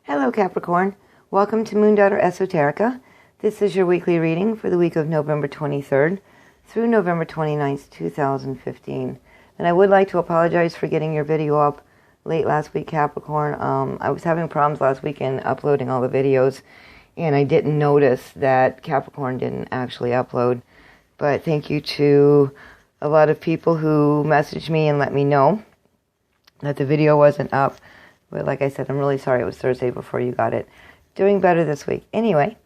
Hello Capricorn, welcome to MoonDaughter Esoterica. This is your weekly reading for the week of November 23rd through November 29th, 2015. And I would like to apologize for getting your video up late last week, Capricorn. I was having problems last weekend uploading all the videos, and I didn't notice that Capricorn didn't actually upload. But thank you to a lot of people who messaged me and let me know that the video wasn't up. But like I said, I'm really sorry it was Thursday before you got it. Doing better this week. Anyway,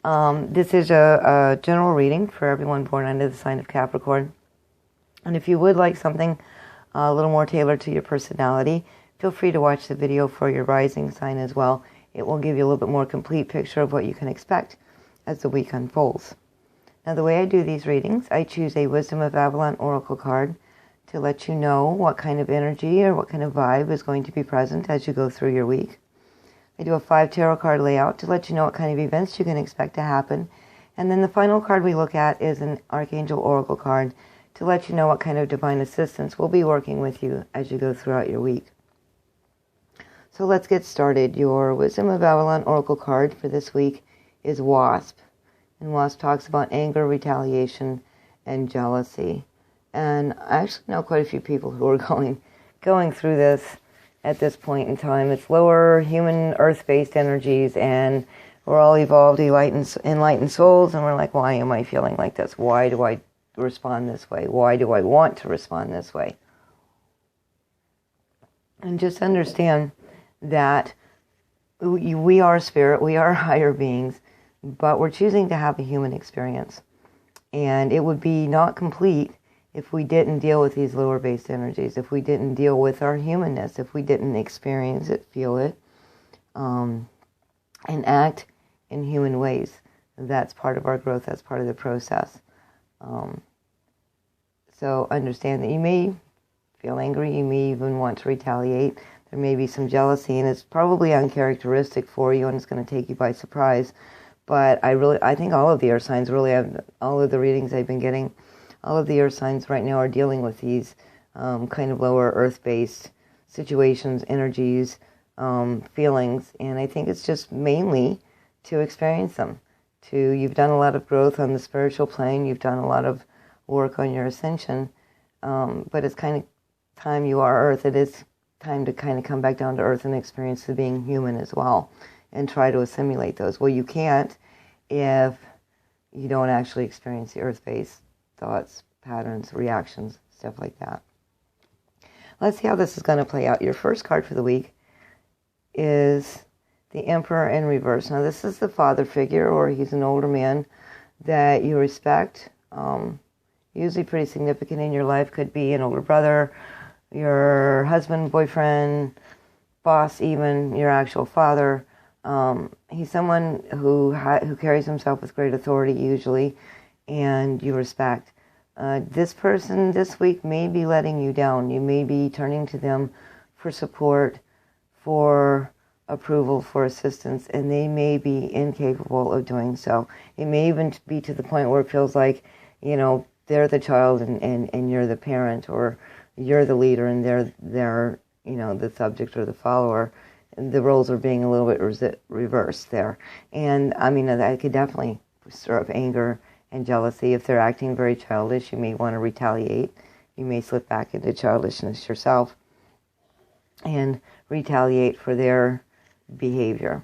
this is a general reading for everyone born under the sign of Capricorn. And if you would like something a little more tailored to your personality, feel free to watch the video for your rising sign as well. It will give you a little bit more complete picture of what you can expect as the week unfolds. Now, the way I do these readings, I choose a Wisdom of Avalon Oracle card to let you know what kind of energy or what kind of vibe is going to be present as you go through your week. I do a 5 tarot card layout to let you know what kind of events you can expect to happen. And then the final card we look at is an Archangel Oracle card to let you know what kind of divine assistance will be working with you as you go throughout your week. So let's get started. Your Wisdom of Avalon Oracle card for this week is Wasp. And Wasp talks about anger, retaliation, and jealousy. And I actually know quite a few people who are going through this at this point in time. It's lower human earth-based energies, and we're all evolved, enlightened souls, and we're like, why am I feeling like this? Why do I respond this way? Why do I want to respond this way? And just understand that we are spirit, we are higher beings, but we're choosing to have a human experience. And it would be not complete if we didn't deal with these lower-based energies, if we didn't deal with our humanness, if we didn't experience it, feel it, and act in human ways. That's part of our growth. That's part of the process. So understand that you may feel angry. You may even want to retaliate. There may be some jealousy, and it's probably uncharacteristic for you, and it's going to take you by surprise. But I think all of the earth signs really have, all of the readings I've been getting, all of the earth signs right now are dealing with these kind of lower earth-based situations, energies, feelings, and I think it's just mainly to experience them. You've done a lot of growth on the spiritual plane, you've done a lot of work on your ascension, but it's kind of time you are earth. It is time to kind of come back down to earth and experience the being human as well, and try to assimilate those. Well, you can't if you don't actually experience the earth-based thoughts, patterns, reactions, stuff like that. Let's see how this is going to play out. Your first card for the week is the Emperor in reverse. Now, this is the father figure, or he's an older man that you respect. Usually pretty significant in your life. Could be an older brother, your husband, boyfriend, boss, even your actual father. He's someone who carries himself with great authority usually, and you respect. This person this week may be letting you down. You may be turning to them for support, for approval, for assistance, and they may be incapable of doing so. It may even be to the point where it feels like, they're the child and you're the parent, or you're the leader and they're the subject or the follower. The roles are being a little bit reversed there. And I mean, that could definitely stir up anger and jealousy. If they're acting very childish, you may want to retaliate. You may slip back into childishness yourself and retaliate for their behavior.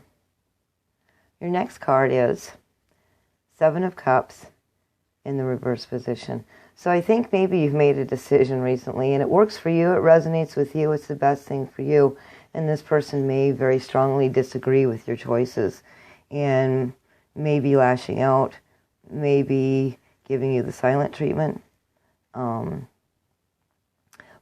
Your next card is 7 of Cups in the reverse position. So I think maybe you've made a decision recently and it works for you, it resonates with you, it's the best thing for you, and this person may very strongly disagree with your choices and may be lashing out, maybe giving you the silent treatment,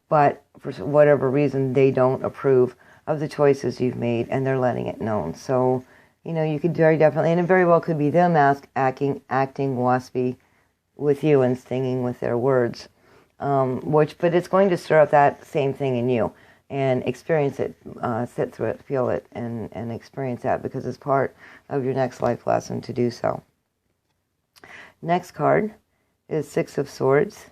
but for whatever reason they don't approve of the choices you've made and they're letting it known. So you could very definitely, and it very well could be them acting waspy with you and stinging with their words, but it's going to stir up that same thing in you, and experience it, sit through it, feel it, and experience that, because it's part of your next life lesson to do so. Next card is 6 of Swords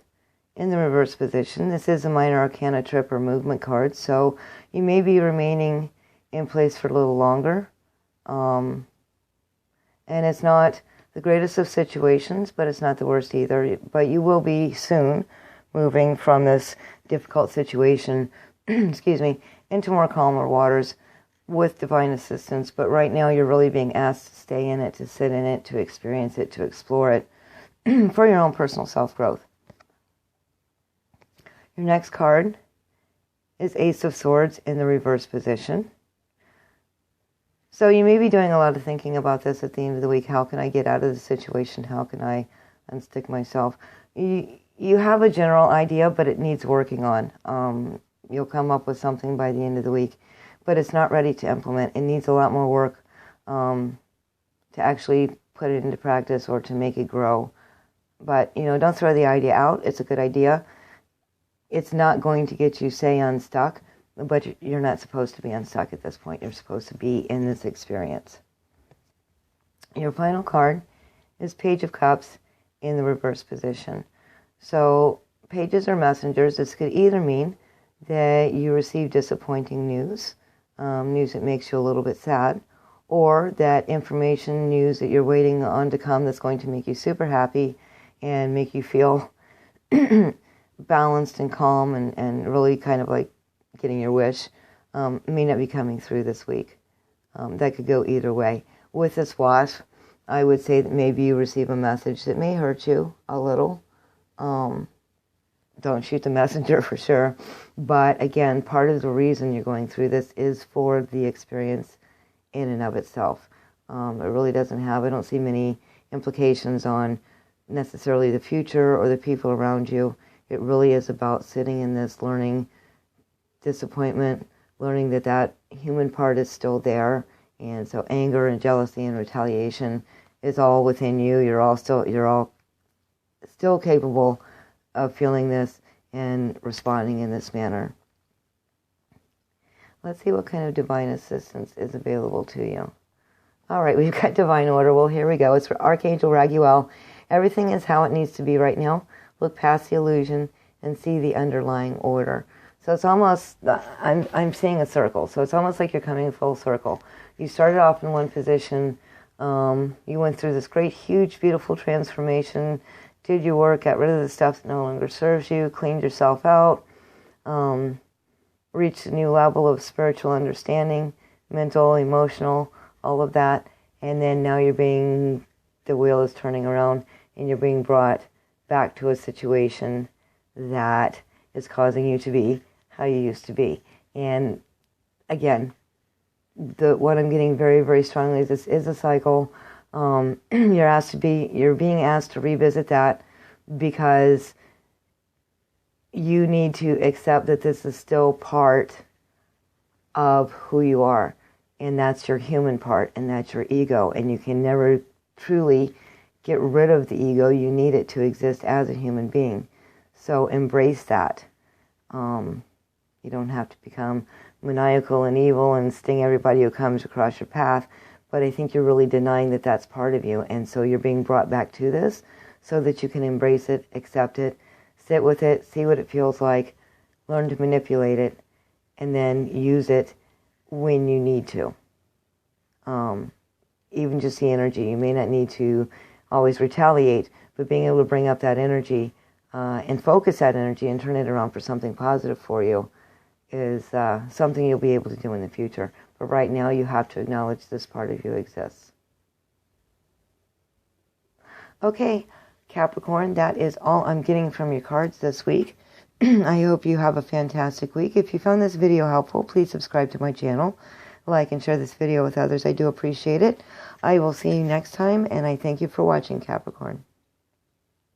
in the reverse position. This is a minor arcana trip or movement card, so you may be remaining in place for a little longer. And it's not the greatest of situations, but it's not the worst either. But you will be soon moving from this difficult situation, excuse me, into more calmer waters with divine assistance. But right now you're really being asked to stay in it, to sit in it, to experience it, to explore it for your own personal self-growth. Your next card is Ace of Swords in the reverse position. So you may be doing a lot of thinking about this at the end of the week. How can I get out of the situation? How can I unstick myself? You have a general idea, but it needs working on. You'll come up with something by the end of the week, but it's not ready to implement. It needs a lot more work to actually put it into practice or to make it grow. But, don't throw the idea out. It's a good idea. It's not going to get you, say, unstuck, but you're not supposed to be unstuck at this point. You're supposed to be in this experience. Your final card is Page of Cups in the reverse position. So pages are messengers. This could either mean that you receive disappointing news, news that makes you a little bit sad, or that information, news that you're waiting on to come that's going to make you super happy and make you feel balanced and calm and really kind of like getting your wish, may not be coming through this week. That could go either way. With this wasp, I would say that maybe you receive a message that may hurt you a little. Don't shoot the messenger for sure. But again, part of the reason you're going through this is for the experience in and of itself. It really doesn't have, I don't see many implications on necessarily the future or the people around you. It really is about sitting in this, learning disappointment, learning that human part is still there. And so anger and jealousy and retaliation is all within you. You're all still capable of feeling this and responding in this manner. Let's see what kind of divine assistance is available to you. All right, we've got divine order. Well, here we go. It's for Archangel Raguel. Everything is how it needs to be right now. Look past the illusion and see the underlying order. So it's almost, I'm seeing a circle. So it's almost like you're coming full circle. You started off in one position. You went through this great, huge, beautiful transformation. Did your work, got rid of the stuff that no longer serves you, cleaned yourself out, reached a new level of spiritual understanding, mental, emotional, all of that. And then now the wheel is turning around and you're being brought back to a situation that is causing you to be how you used to be. And again, what I'm getting very, very strongly is this is a cycle. You're being asked to revisit that because you need to accept that this is still part of who you are. And that's your human part, and that's your ego. And you can never truly get rid of the ego. You need it to exist as a human being. So embrace that. You don't have to become maniacal and evil and sting everybody who comes across your path. But I think you're really denying that that's part of you. And so you're being brought back to this so that you can embrace it, accept it, sit with it, see what it feels like, learn to manipulate it, and then use it when you need to. Even just the energy. You may not need to always retaliate, but being able to bring up that energy and focus that energy and turn it around for something positive for you is something you'll be able to do in the future. But right now you have to acknowledge this part of you exists. Okay, Capricorn, that is all I'm getting from your cards this week. I hope you have a fantastic week. If you found this video helpful, please subscribe to my channel. Like and share this video with others. I do appreciate it. I will see you next time, and I thank you for watching, Capricorn.